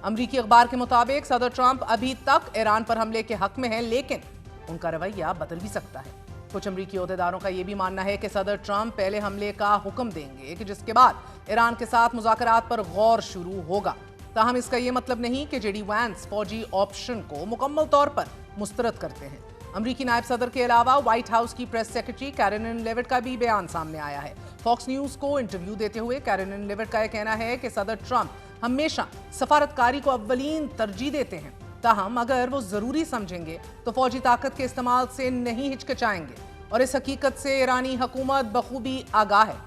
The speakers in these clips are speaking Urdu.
امریکی اخبار کے مطابق صدر ٹرمپ ابھی تک ایران پر حملے کے حق میں ہیں، لیکن ان کا رویہ بدل بھی سکتا ہے۔ کچھ امریکی عہدیداروں کا یہ بھی ماننا ہے کہ صدر ٹرمپ پہلے حملے کا حکم دیں گے کہ جس کے بعد ایران کے ساتھ مذاکرات پر غور شروع ہوگا۔ تاہم اس کا یہ مطلب نہیں کہ جے ڈی وینس فوجی آپشن کو مکمل طور پر مسترد کرتے ہیں۔ امریکی نائب صدر کے علاوہ وائٹ ہاؤس کی پریس سیکرٹری کیرن لیوٹ کا بھی بیان سامنے آیا ہے۔ فاکس نیوز کو انٹرویو دیتے ہوئے کیرن لیوٹ کا یہ کہنا ہے کہ صدر ٹرمپ ہمیشہ سفارتکاری کو اولین ترجیح دیتے ہیں، تاہم اگر وہ ضروری سمجھیں گے تو فوجی طاقت کے استعمال سے نہیں ہچکچائیں گے، اور اس حقیقت سے ایرانی حکومت بخوبی آگاہ ہے۔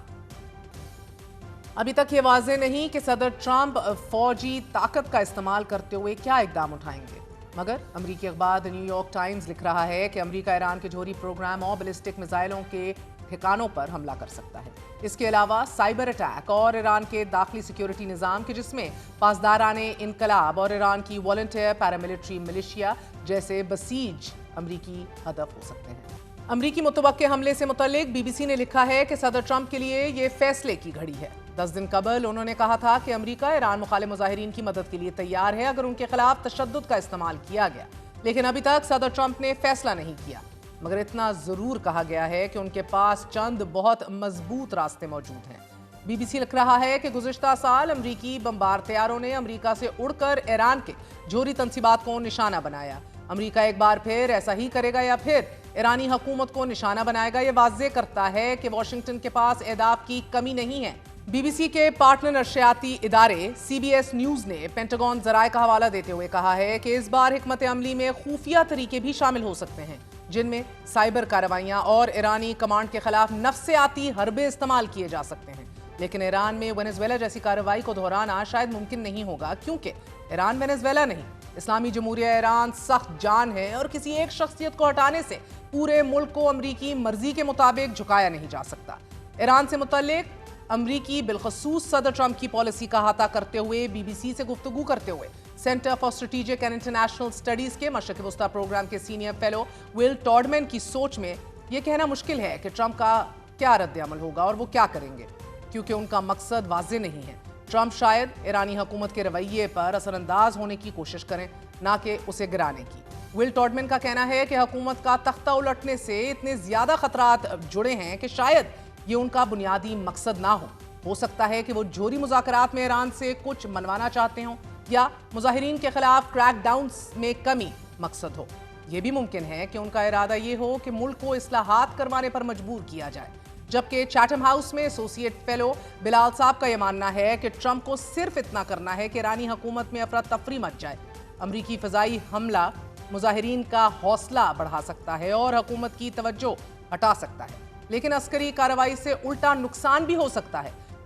ابھی تک یہ واضح نہیں کہ صدر ٹرمپ فوجی طاقت کا استعمال کرتے ہوئے کیا اقدام اٹھائیں گے، مگر امریکی اخبار دی نیو یارک ٹائمز لکھ رہا ہے کہ امریکہ ایران کے جوہری پروگرام اور بیلسٹک میزائلوں کے ٹھکانوں پر حملہ کر سکتا ہے۔ اس کے علاوہ سائبر اٹیک اور ایران کے داخلی سیکیورٹی نظام کے جس میں پاسداران انقلاب اور ایران کی والنٹیئر پیراملٹری ملیشیا جیسے بسیج امریکی ہدف ہو سکتے ہیں۔ امریکی متوقع حملے سے متعلق بی بی سی نے لکھا ہے کہ صدر ٹرمپ کے لیے یہ فیصلے کی گھڑی ہے۔ 10 دن قبل انہوں نے کہا تھا کہ امریکہ ایران مخالف مظاہرین کی مدد کے لیے تیار ہے اگر ان کے خلاف تشدد کا استعمال کیا گیا، لیکن ابھی تک صدر ٹرمپ نے فیصلہ نہیں کیا، مگر اتنا ضرور کہا گیا ہے کہ ان کے پاس چند بہت مضبوط راستے موجود ہیں۔ بی بی سی لکھ رہا ہے کہ گزشتہ سال امریکی بمبار طیاروں نے امریکہ سے اڑ کر ایران کے جوہری تنصیبات کو نشانہ بنایا۔ امریکہ ایک بار پھر ایسا ہی کرے گا یا پھر ایرانی حکومت کو نشانہ بنائے گا، یہ واضح کرتا ہے کہ واشنگٹن کے پاس اہداف کی کمی نہیں ہے۔ بی بی سی کے پارٹنر نشریاتی ادارے سی بی ایس نیوز نے پینٹاگون ذرائع کا حوالہ دیتے ہوئے کہا ہے کہ اس بار حکمت عملی میں خفیہ طریقے بھی شامل ہو سکتے ہیں، جن میں سائبر کارروائیاں اور ایرانی کمانڈ کے خلاف نفسیاتی حربے استعمال کیے جا سکتے ہیں، لیکن ایران میں وینزویلا جیسی کارروائی کو دہرانا شاید ممکن نہیں ہوگا، کیونکہ ایران وینزویلا نہیں، اسلامی جمہوریہ ایران سخت جان ہے اور کسی ایک شخصیت کو ہٹانے سے پورے ملک کو امریکی مرضی کے مطابق جھکایا نہیں جا سکتا۔ ایران سے متعلق امریکی بالخصوص صدر ٹرمپ کی پالیسی کا احاطہ کرتے ہوئے بی بی سی سے گفتگو کرتے ہوئے centre for strategic and international studies کے مشرق وسطی پروگرام کے سینئر فیلو ول ٹارڈمین کی سوچ میں یہ کہنا مشکل ہے کہ ٹرمپ کا کیا رد عمل ہوگا اور وہ کیا کریں گے، کیونکہ ان کا مقصد واضح نہیں ہے۔ ٹرمپ شاید ایرانی حکومت کے رویے پر اثر انداز ہونے کی کوشش کریں، نہ کہ اسے گرانے کی۔ ول ٹارڈمین کا کہنا ہے کہ حکومت کا تختہ الٹنے سے اتنے زیادہ خطرات جڑے ہیں کہ شاید یہ ان کا بنیادی مقصد نہ ہو سکتا ہے کہ وہ جوہری مذاکرات میں ایران سے کچھ منوانا چاہتے ہوں یا مظاہرین کے خلاف کریک ڈاؤنز میں کمی مقصد ہو۔ یہ بھی ممکن ہے کہ ان کا ارادہ یہ ہو کہ ملک کو اصلاحات کروانے پر مجبور کیا جائے، جبکہ چیٹم ہاؤس میں ایسوسیٹ فیلو بلال صاحب کا یہ ماننا ہے کہ ٹرمپ کو صرف اتنا کرنا ہے کہ ایرانی حکومت میں افراتفری مچ جائے۔ امریکی فضائی حملہ مظاہرین کا حوصلہ بڑھا سکتا ہے اور حکومت کی توجہ ہٹا سکتا ہے، لیکن عسکری کارروائی سے الٹا نقصان بھی ہو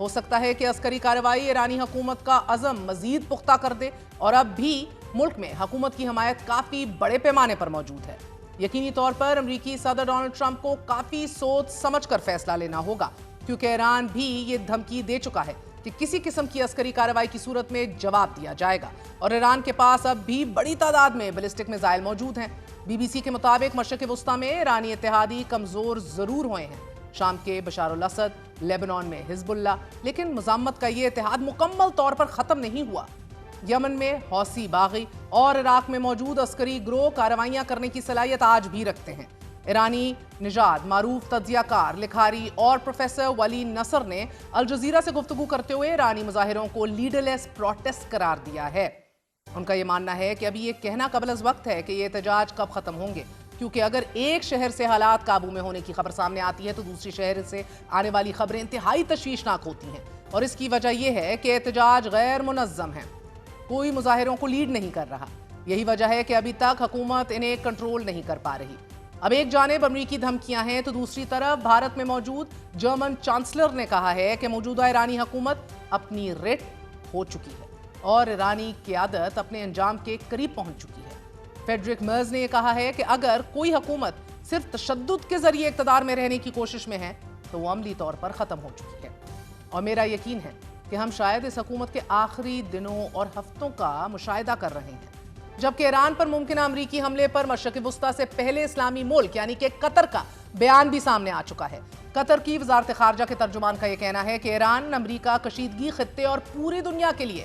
سکتا ہے کہ عسکری کارروائی ایرانی حکومت کا عزم مزید پختہ کر دے، اور اب بھی ملک میں حکومت کی حمایت کافی بڑے پیمانے پر موجود ہے۔ یقینی طور پر امریکی صدر ڈونلڈ ٹرمپ کو کافی سوچ سمجھ کر فیصلہ لینا ہوگا، کیونکہ ایران بھی یہ دھمکی دے چکا ہے کہ کسی قسم کی عسکری کارروائی کی صورت میں جواب دیا جائے گا، اور ایران کے پاس اب بھی بڑی تعداد میں بیلسٹک میزائل موجود ہیں۔ بی بی سی کے مطابق مشرق وسطی میں ایرانی اتحادی کمزور ضرور ہوئے ہیں، شام کے بشار الاسد، لیبنان میں حزب اللہ، لیکن مزاحمت کا یہ اتحاد مکمل طور پر ختم نہیں ہوا۔ یمن میں حوثی باغی اور عراق میں موجود عسکری گروہ کارروائیاں کرنے کی صلاحیت آج بھی رکھتے ہیں۔ ایرانی نژاد معروف تجزیہ کار، لکھاری اور پروفیسر ولی نصر نے الجزیرہ سے گفتگو کرتے ہوئے ایرانی مظاہروں کو لیڈر لیس پروٹیسٹ قرار دیا ہے۔ ان کا یہ ماننا ہے کہ ابھی یہ کہنا قبل از وقت ہے کہ یہ احتجاج کب ختم ہوں گے، کیونکہ اگر ایک شہر سے حالات قابو میں ہونے کی خبر سامنے آتی ہے تو دوسری شہر سے آنے والی خبریں انتہائی تشویشناک ہوتی ہیں، اور اس کی وجہ یہ ہے کہ احتجاج غیر منظم ہے، کوئی مظاہروں کو لیڈ نہیں کر رہا۔ یہی وجہ ہے کہ ابھی تک حکومت انہیں کنٹرول نہیں کر پا رہی۔ اب ایک جانب امریکی دھمکیاں ہیں تو دوسری طرف بھارت میں موجود جرمن چانسلر نے کہا ہے کہ موجودہ ایرانی حکومت اپنی رٹ ہو چکی ہے اور ایرانی قیادت اپنے انجام کے قریب پہنچ چکی ہے۔ فیڈرک مرز نے یہ کہا ہے کہ اگر کوئی حکومت صرف تشدد کے ذریعے اقتدار میں رہنے کی کوشش میں ہے تو وہ عملی طور پر ختم ہو چکی ہے، اور میرا یقین ہے کہ ہم شاید اس حکومت کے آخری دنوں اور ہفتوں کا مشاہدہ کر رہے ہیں، جبکہ ایران پر ممکنہ امریکی حملے پر مشرق وسطی سے پہلے اسلامی ملک یعنی کہ قطر کا بیان بھی سامنے آ چکا ہے۔ قطر کی وزارت خارجہ کے ترجمان کا یہ کہنا ہے کہ ایران امریکہ کشیدگی خطے اور پوری دنیا کے لیے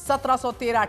1713